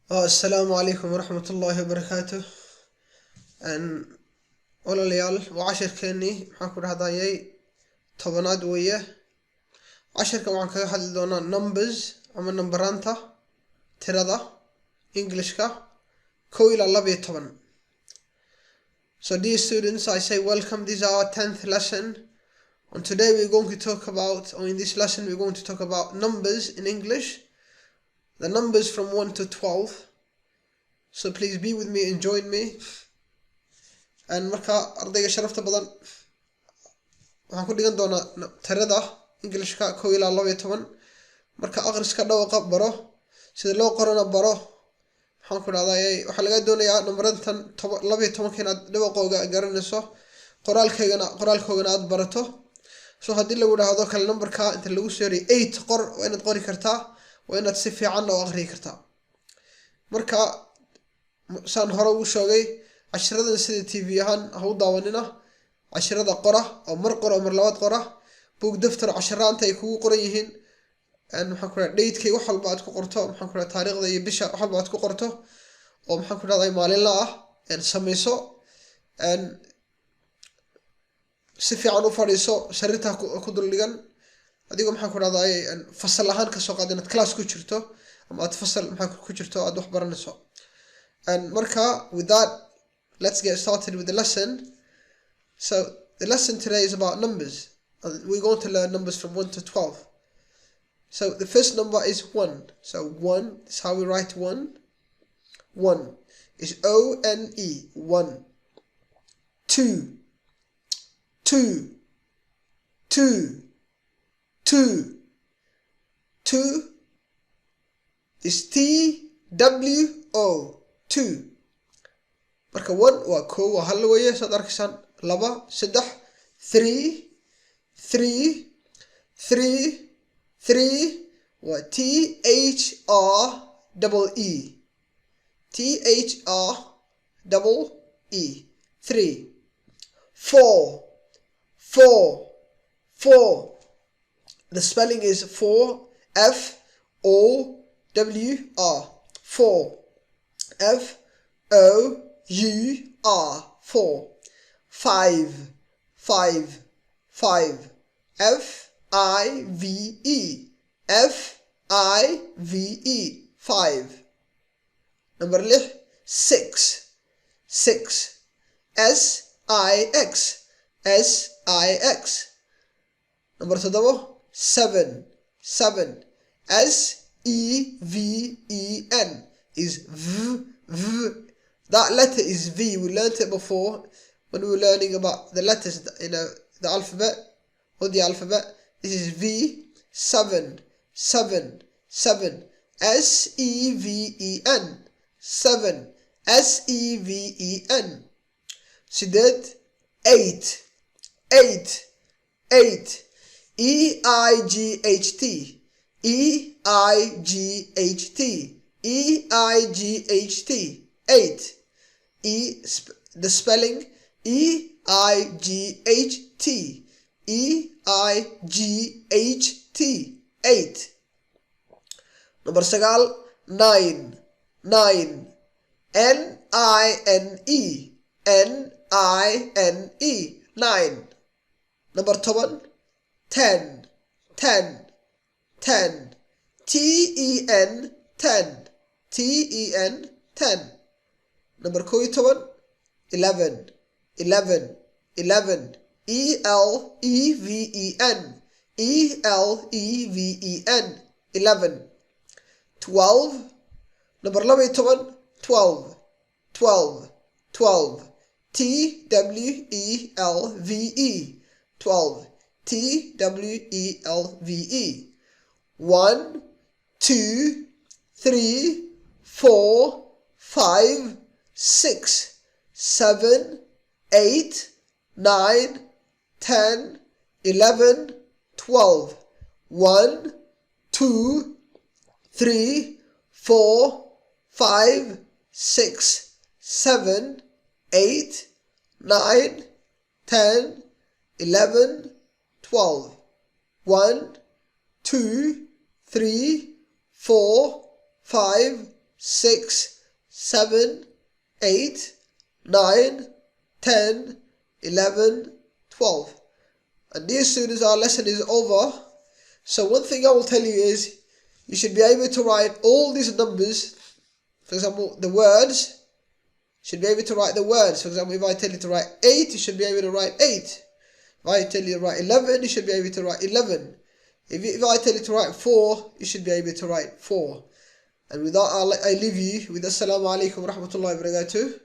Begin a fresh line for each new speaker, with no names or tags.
Assalamu alaikum warahmatullahi wabarakatuh. Walaalayaal waa casharkeennii maxaan ku dhahdayay tobanaad weeye. Casharkan waxaan kaga hadli doonaa numbers ama nambaranta tirada Englishka 1 ilaa 12. So dear students, I say welcome. This is our 10th lesson, and today we're going to talk about, or in this lesson we're going to talk about numbers in English, the numbers from 1 to 12. So please be with me and join me. And marka ardayga sharafta badan waxaan ku dhigan doonaa tirada Englishka 1 ilaa 12. marka akhriska dhawqa baro, sida loo qorana baro. waxaan ku dhahday waxa laga doonayaa nambarantan 12 inaad dhawqooga garanayso, qoraalkoogana aad barato. So haddii lagu dhahdo kala nambarka inta lagu soo yiri 8 qor, waa inaad qori kartaa, waa inaad si fiican u akhri kartaa. marka saan hore u sheegay, cashiradan sida TV ahaan ha u daawanina. cashirada qora oo mar qora oo mar labaad qora, buug daftar cashiraanta ay kugu qoran yihiin. maxaan ku radaa date-kay wax walba aad ku qorto, maxaan ku radaa taariikhda iyo bisha wax walba aad ku qorto, oo maxaan ku radaa maalinla ah samayso. si fiican u fadhiiso, sariirta ku dul dhigan, adigoo maxaan ku radaa fasal ahaan ka soo qaad inaad class ku jirto, ama aad fasal maxaan ku jirto aad wax baranayso. marka with that, let's get started with the lesson. So the lesson today is about numbers. We're going to learn numbers from 1 to 12. So the first number is 1. So 1 is how we write 1. 1 is O-N-E, 1. 2, 2, 2, 2. 2 is T-W-O, 2. marka 1 waa kow, waa hal weeye, saad arkaysaan. 2, 3, 3, 3, 3 waa T-H-R-E-E, T-H-R-E-E, 3. 4, 4, 4. The spelling is 4, F-O-W-R, 4, F-O-U-R, 4. 5, 5, 5, F-I-V-E, F-I-V-E, 5. Number 6, 6, S-I-X, S-I-X. Number 7, 7, S-E-V-E-N, is V, V. That letter is V. We learned it before when we were learning about the letters in the alphabet, or the alphabet. This is V, 7, 7, 7, S-E-V-E-N, 7, S-E-V-E-N. Sided, 8, 8, 8, E-I-G-H-T, E-I-G-H-T, E-I-G-H-T, 8. The spelling E-I-G-H-T, E-I-G-H-T, 8. Number 9, 9, N-I-N-E, N-I-N-E, 9. Number 10, 10, 10, T-E-N, 10, T-E-N, 10. Number 11, 11, 11, E-L-E-V-E-N, E-L-E-V-E-N, 11. 12, number 12, 12, 12, T-W-E-L-V-E, 12, T-W-E-L-V-E. 1, 2, 3, 4, 5, 6, 7, 8, 9, 10, 11, 12. 1, 2, 3, 4, 5, 6, 7, 8, 9, 10, 11, 12. 1, 2, 3, 4, 5, 6, 7, 8, 9, 10, 11, 12. And dear students, our lesson is over. So one thing I will tell you is, you should be able to write all these numbers. For example, the words, should be able to write the words. For example, if I tell you to write 8, you should be able to write 8. If I tell you to write 11, you should be able to write 11. If I tell you to write 4, you should be able to write 4. And with that, I leave you with Assalamu alaikum wa rahmatullahi wa barakatuh.